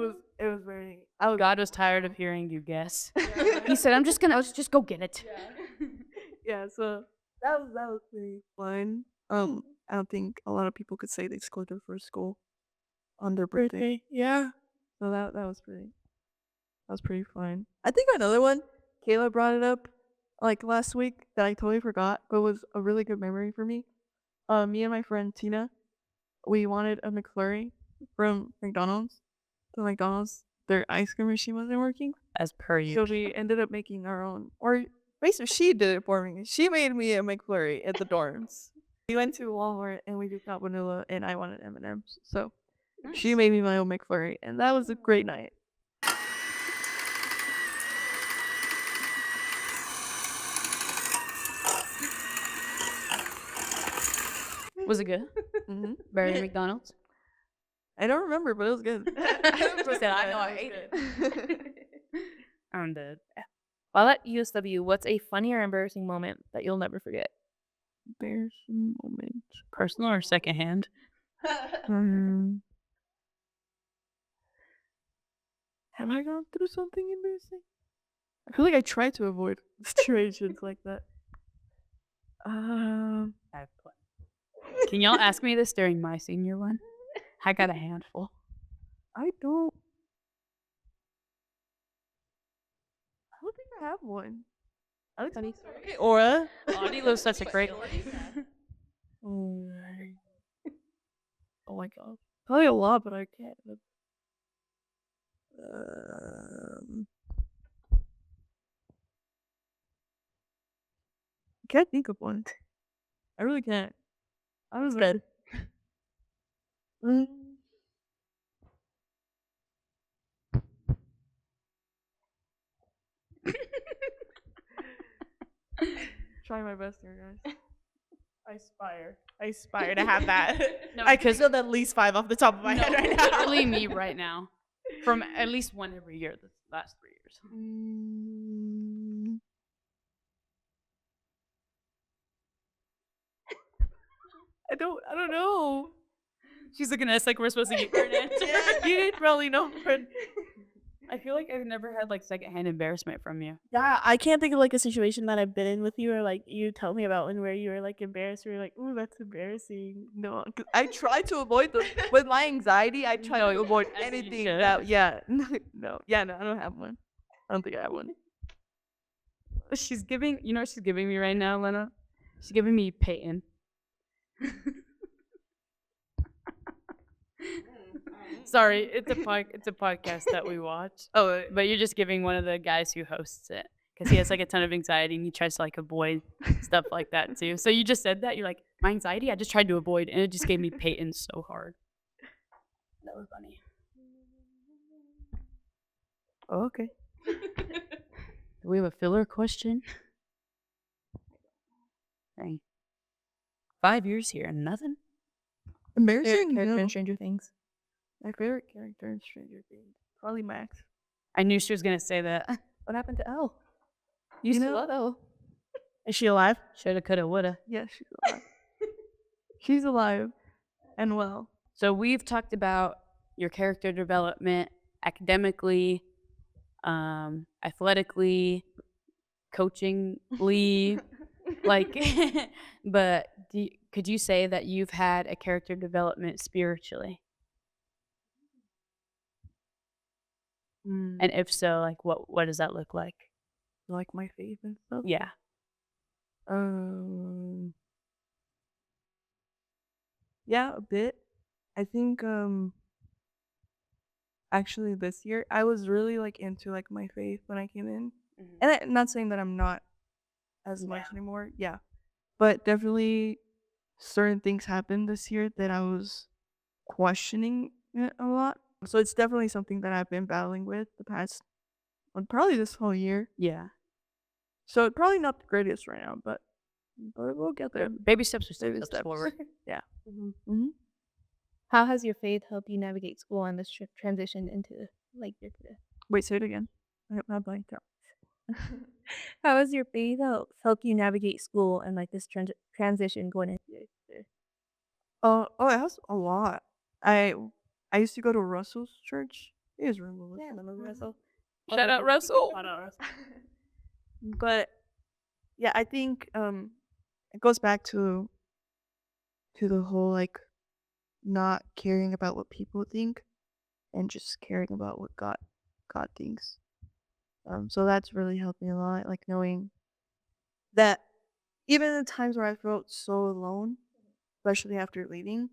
was very. God was tired of hearing you guess. He said, "I'm just gonna just go get it." Yeah, so that was pretty fun. I don't think a lot of people could say they scored their first goal on their birthday. Yeah. So that was pretty fun. I think another one, Kayla brought it up like last week that I totally forgot, but was a really good memory for me. Me and my friend Tina, we wanted a McFlurry from McDonald's. So McDonald's, their ice cream machine wasn't working. As per So you. we ended up making our own, or basically she did it for me. She made me a McFlurry at the dorms. We went to Walmart and we just got vanilla, and I wanted M&Ms. So she made me my own McFlurry, and that was a great night. Was it good? Mm-hmm. Better than McDonald's? I don't remember, but it was good. I know I ate it. I'm dead. While at USW, what's a funny or embarrassing moment that you'll never forget? Embarrassing moment. Personal or secondhand? Have I gone through something embarrassing? I feel like I try to avoid situations like that. Can y'all ask me this during my senior one? I got a handful. I don't think I have one. Funny Okay, Aura. Audie lives such a great Oh my god. Probably a lot, but I can't. Can't think of one. I really can't. I was dead. Try my best here, guys. I aspire to have that. No, I could build at least 5 off the top of my head right now. literally me right now. From at least one every year the last 3 years. I don't know. She's looking at us like we're supposed to give her an answer. You probably know. But I feel like I've never had like secondhand embarrassment from you. yeah, I can't think of like a situation that I've been in with you or like you tell me about one where you were like embarrassed or you're like, ooh, that's embarrassing. No, 'cause I try to avoid them. With my anxiety, I try to avoid as you anything should. that. Yeah, no, I don't have one. I don't think I have one. She's giving, you know what she's giving me right now, Lena? She's giving me Peyton. Sorry, it's a podcast that we watch. Oh, but you're just giving one of the guys who hosts it because he has like a ton of anxiety and he tries to like avoid stuff like that too. So you just said that you're like, my anxiety, I just tried to avoid, and it just gave me Peyton so hard. That was funny. Oh, okay. Do we have a filler question? Dang. 5 years here and nothing? Embarrassing? Character No. in Stranger Things. My favorite character in Stranger Things. Probably Max. I knew she was going to say that. What happened to Elle? You Used to know- love Elle. Is she alive? Shoulda, coulda, woulda. Yeah, she's alive. She's alive and well. So we've talked about your character development academically, athletically, coachingly, like, but could you say that you've had a character development spiritually? And if so, like, what does that look like? Like my faith and stuff. Yeah. Yeah, a bit. I think actually this year I was really like into like my faith when I came in. And I'm not saying that I'm not as much anymore. Yeah. But definitely certain things happened this year that I was questioning it a lot. So it's definitely something that I've been battling with the past, well, probably this whole year. Yeah. So it's probably not the greatest right now, but we'll get there. Baby steps are Baby steps steps. forward. Yeah. How has your faith helped you navigate school and this transition into like your career? Wait, say it again. I blanked out. How has your faith helped you navigate school and like this transition going into your career? Oh, it has a lot. I used to go to Russell's church. It was really cool. Yeah, remember Russell? Shout out Russell. But yeah, I think it goes back to the whole like not caring about what people think and just caring about what God thinks. So that's really helped me a lot, like knowing that even in the times where I felt so alone, especially after leaving,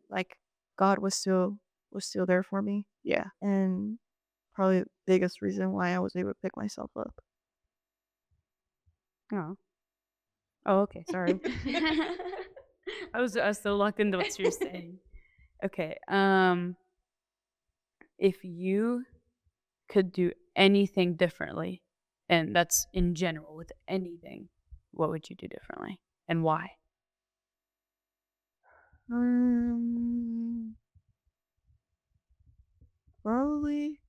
like God was still there for me. Yeah. And probably the biggest reason why I was able to pick myself up. Oh. Oh, okay. Sorry. I was still locked into what you were saying. Okay. If you could do anything differently, and that's in general with anything, what would you do differently and why? Um, probably,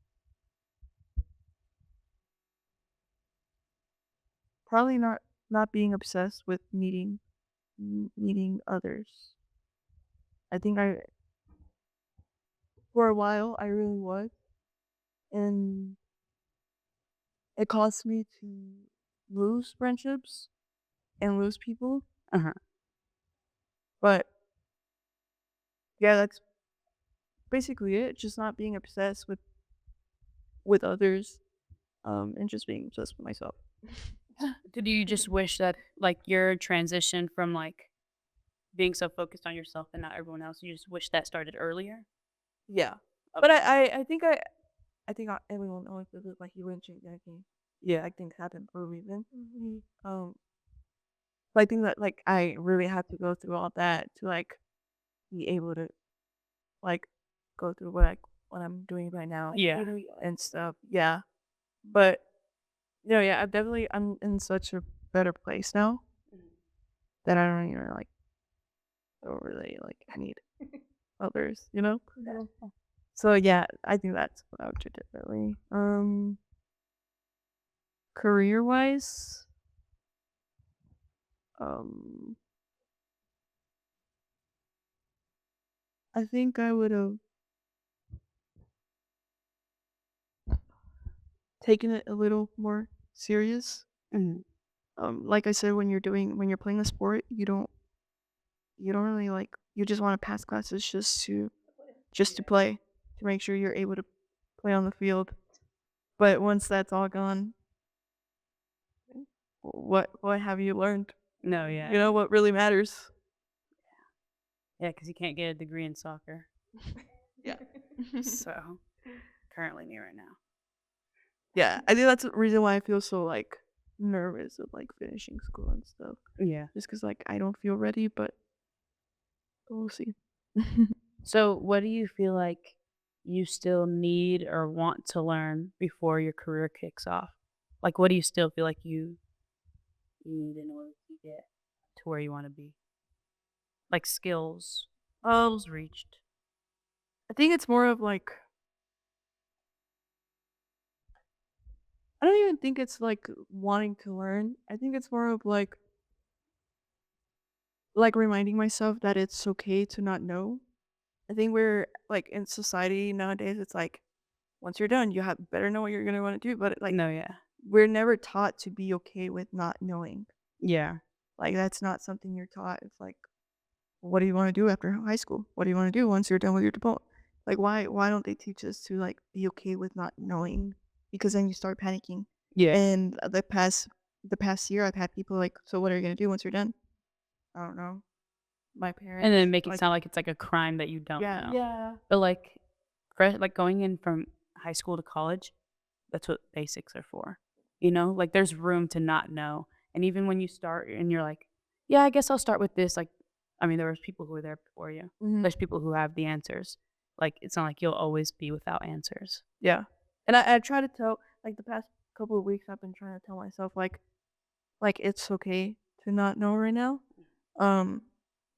probably not being obsessed with meeting others. I think for a while I really was, and it caused me to lose friendships and lose people. Uh-huh. But yeah, that's basically it. Just not being obsessed with others, and just being obsessed with myself. Did you just wish that like your transition from like being so focused on yourself and not everyone else, you just wish that started earlier? Yeah, but I think everyone always feels like you wouldn't change anything. Yeah, like things happen for a reason. But I think that like I really had to go through all that to like be able to like go through what I'm doing right now. Yeah. And stuff. Yeah, but yeah, I'm in such a better place now that I don't even like don't really like need others. So yeah, I think that's what I would do differently. Career wise, um, I think I would have taken it a little more serious. Mhm. Like I said, when you're playing a sport, you don't really like you just want to pass classes just to play to make sure you're able to play on the field. But once that's all gone, what have you learned? No, yeah. You know what really matters? Yeah, because you can't get a degree in soccer. Yeah. So currently me right now. Yeah, I think that's the reason why I feel so like nervous of like finishing school and stuff. Yeah. Just because like I don't feel ready, but we'll see. So what do you feel like you still need or want to learn before your career kicks off? Like what do you still feel like you need in order to get to where you want to be? Like skills. Goals reached. I think it's more of like I don't even think it's like wanting to learn. I think it's more of like reminding myself that it's okay to not know. I think we're like in society nowadays. It's like once you're done, you have better know what you're gonna want to do. But like No, yeah. we're never taught to be okay with not knowing. Yeah. Like that's not something you're taught. It's like, what do you want to do after high school? What do you want to do once you're done with your diploma? Like why don't they teach us to like be okay with not knowing? Because then you start panicking. Yeah. And the past year, I've had people like, so what are you gonna do once you're done? I don't know. My parents. And then make it like, sound like it's like a crime that you don't know. Yeah. But like like going in from high school to college, that's what basics are for. Like there's room to not know. And even when you start and you're like, yeah, I guess I'll start with this. Like, I mean, there was people who were there before you. Mhm. There's people who have the answers. Like, it's not like you'll always be without answers. Yeah. And I try to tell like the past couple of weeks I've been trying to tell myself like it's okay to not know right now.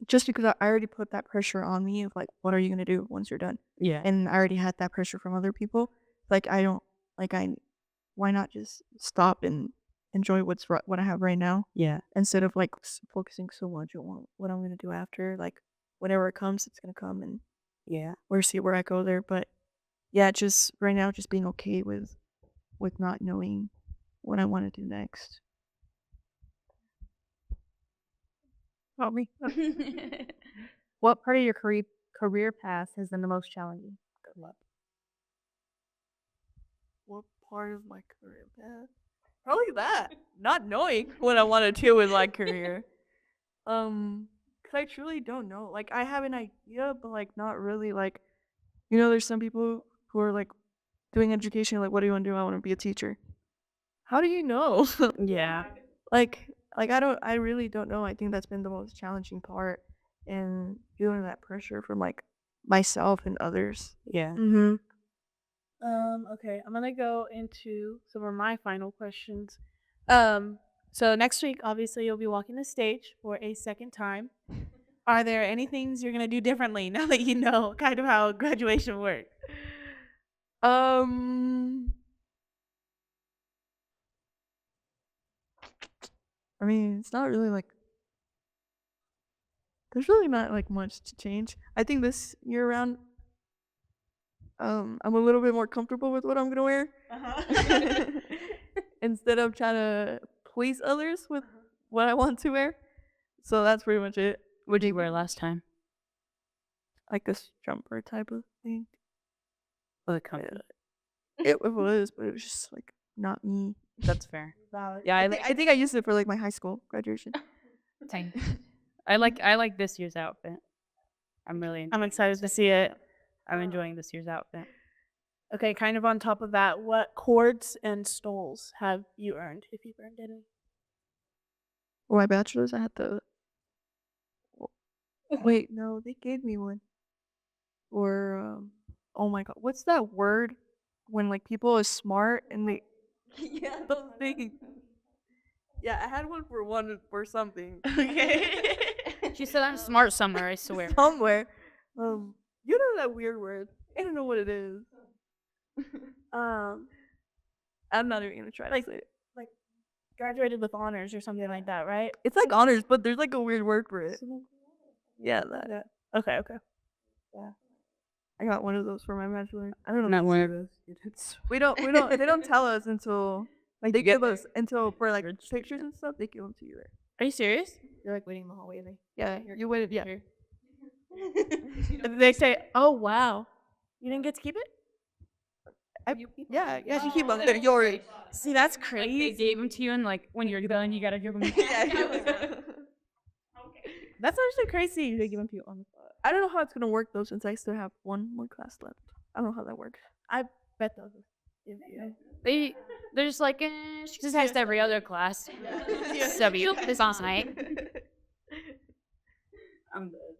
Just because I already put that pressure on me of like what are you gonna do once you're done? Yeah. And I already had that pressure from other people. Like I don't like I why not just stop and enjoy what I have right now Yeah. instead of like focusing so much on what I'm gonna do after. Like whenever it comes, it's gonna come and Yeah. we'll see where I go there. But yeah, just right now, just being okay with not knowing what I want to do next. About me. What part of your career path has been the most challenging? Good luck. What part of my career path? Probably that. Not knowing what I want to do with my career. Cause I truly don't know. Like I have an idea, but like not really. Like, there's some people who are like doing education. Like, what do you want to do? I want to be a teacher. How do you know? Yeah. like I really don't know. I think that's been the most challenging part, and feeling that pressure from like myself and others. Yeah. Mm-hmm. Okay, I'm gonna go into some of my final questions. So next week, obviously, you'll be walking the stage for a second time. Are there any things you're gonna do differently now that you know kind of how graduation works? I mean, it's not really like there's really not like much to change. I think this year around, I'm a little bit more comfortable with what I'm gonna wear instead of trying to please others with what I want to wear. So that's pretty much it. What did you wear last time? Like this jumper type of thing. Was it comfy? It was, but it was just like not me. That's fair. Valid. Yeah, I think I used it for like my high school graduation. Same. I like this year's outfit. I'm excited to see it. I'm enjoying this year's outfit. Okay, kind of on top of that, what cords and stoles have you earned, if you've earned any? For my bachelor's, I had the. Wait, no, they gave me one. Or oh my god, what's that word when like people are smart and they those things. Yeah, I had one for something. Okay. She said I'm smart somewhere, I swear. Somewhere. You know that weird word. I don't know what it is. I'm not even gonna try to say it. Graduated with honors or something like that, right? It's like honors, but there's like a weird word for it. Yeah, that. Okay. I got one of those for my bachelor. I don't know. Not if one it's- of those students. We don't. They don't tell us until like they give us until for like pictures and stuff. They give them to you there. Are you serious? You're like waiting in the hallway. And Yeah, you waited. Yeah. They say, "Oh wow, you didn't get to keep it." Yeah, you keep them there. Yours. See, that's Like crazy. they gave them to you, and like when you're done, you gotta give them. That's actually crazy. They give them to you on the spot. I don't know how it's gonna work though, since I still have one more class left. I don't know how that works. I bet those. If you. They're just like, she just has every other class. USW is fine. I'm good.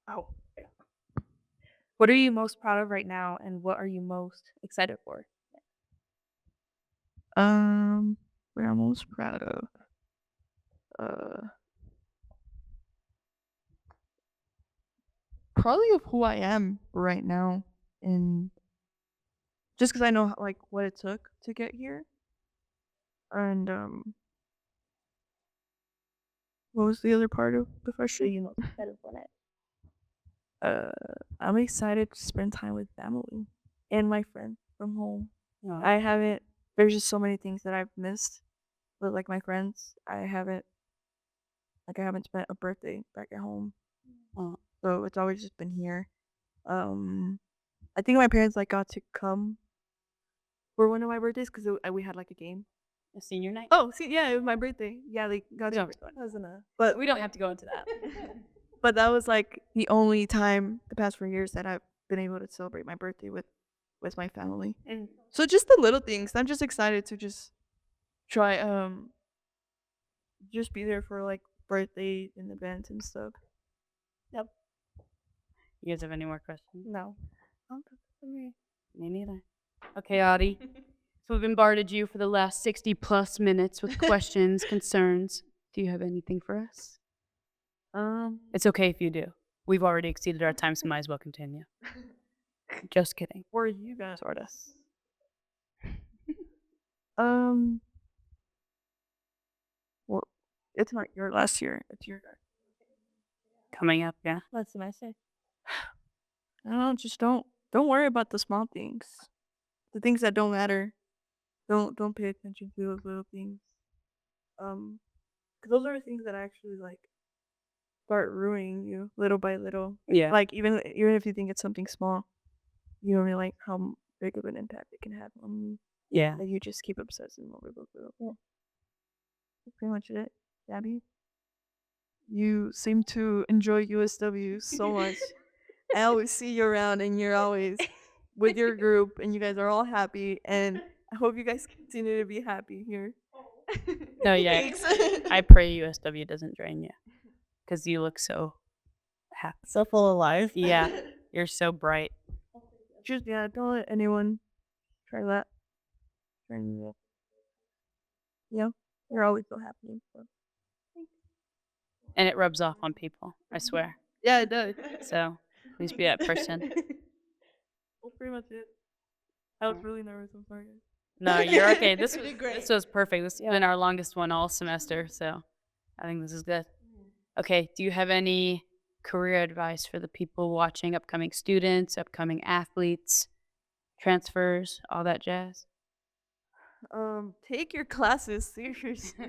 Oh. What are you most proud of right now, and what are you most excited for? What I'm most proud of. Probably of who I am right now, and just because I know like what it took to get here, and what was the other part of the question? You most excited for it? I'm excited to spend time with family and my friends from home. Aw. I haven't. There's just so many things that I've missed with like my friends. I haven't spent a birthday back at home. Aw. So it's always just been here. I think my parents like got to come for one of my birthdays because we had like a game. A senior night. Oh, see, yeah, it was my birthday. Yeah, they got We to. don't have to go into Wasn't a, but We don't have to go into that. but that was like the only time the past 4 years that I've been able to celebrate my birthday with my family. And So just the little things. I'm just excited to just try just be there for like birthdays and events and stuff. you guys have any more questions? No. Me neither. Okay, Audie. So we've bombarded you for the last 60 plus minutes with questions, concerns. Do you have anything for us? It's okay if you do. We've already exceeded our time, so might as well continue. Just kidding. Or you guys. Sort of. Well, it's not your last year. It's your. Coming up, yeah. What semester? I don't know. Just don't worry about the small things. The things that don't matter. Don't pay attention to those little things. Because those are the things that actually like start ruining you little by little. Yeah. Like even if you think it's something small, you don't realize how big of an impact it can have on you. Yeah. That you just keep obsessing over those little. Yeah. That's pretty much it. Gabby, you seem to enjoy USW so much. I always see you around, and you're always with your group, and you guys are all happy. And I hope you guys continue to be happy here. No, yeah. I pray USW doesn't drain you. Because you look so happy. So full of life. Yeah. You're so bright. Just don't let anyone try that. Turn you up. Yeah, you're always so happy. So. And it rubs off on people, I swear. Yeah, it does. So please be that person. Well, pretty much it. I was really nervous. I'm sorry. No, you're okay. This You did great. was perfect. This has been our longest one all semester, so I think this is good. Okay, do you have any career advice for the people watching, upcoming students, upcoming athletes, transfers, all that jazz? Take your classes seriously.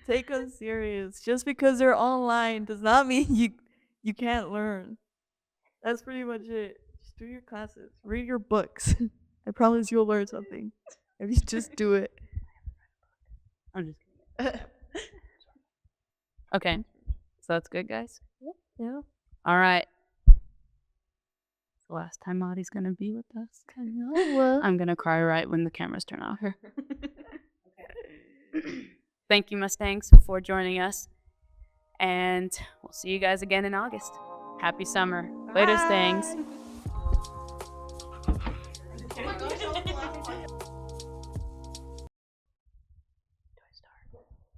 Take them serious. Just because they're online does not mean you can't learn. That's pretty much it. Just do your classes. Read your books. I promise you'll learn something if you just do it. I'm just kidding. Okay, so that's good, guys? Yeah. All right. The last time Maudie's going to be with us. I'm going to cry right when the cameras turn off. Thank you, Mustangs, for joining us. And we'll see you guys again in August. Happy summer. Later, Stangs.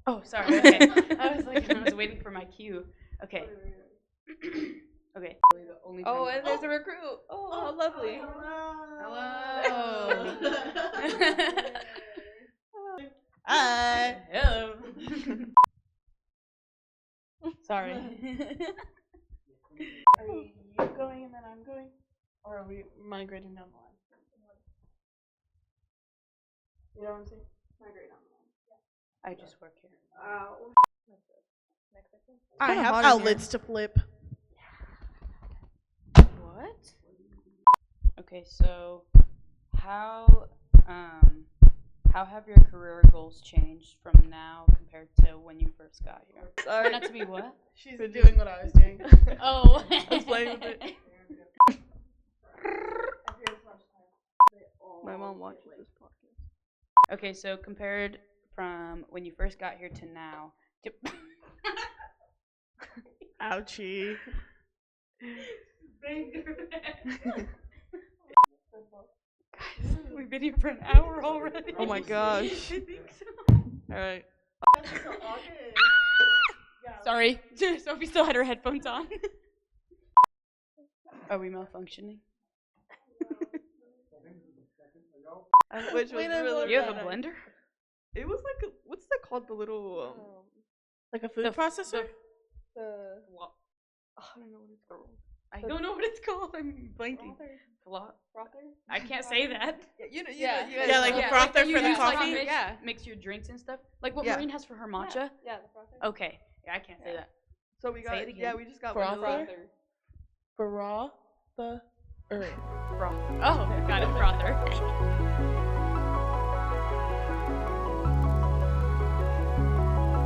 Oh, sorry. Okay. I was waiting for my cue. Okay. Okay. Oh, and there's a recruit. Oh, how lovely. Hello. Hi. Hello. Sorry. Are you going and then I'm going? Or are we migrating down the line? You know what I'm saying? Migrate down the line. I just work here. I kinda have hot in outlets to flip. What? Okay, so how have your career goals changed from now compared to when you first got here? Sorry. Not to be what? She's doing what I was doing. Oh. I was playing with it. My mom watches this podcast. Okay, so compared from when you first got here to now. Ouchie. Guys, we've been here for an hour already. Oh my gosh. I think so. All right. Sorry, Sophie still had her headphones on. Are we malfunctioning? Which was really You have a blender? It was like a, what's that called? The little Like a food The processor? oh, I don't know what it's called. I don't know what it's called. I'm blanking. Frother? I can't say that. You know, Yeah, like a frother that you for the use, like, coffee? to mix your drinks and stuff. Like what Yeah. Maureen has for her matcha. Yeah, the frother. Okay. Yeah, I can't say that. So we got Say it again. we just got Frother? vanilla. For raw? The Frother. Oh, got it. Frother.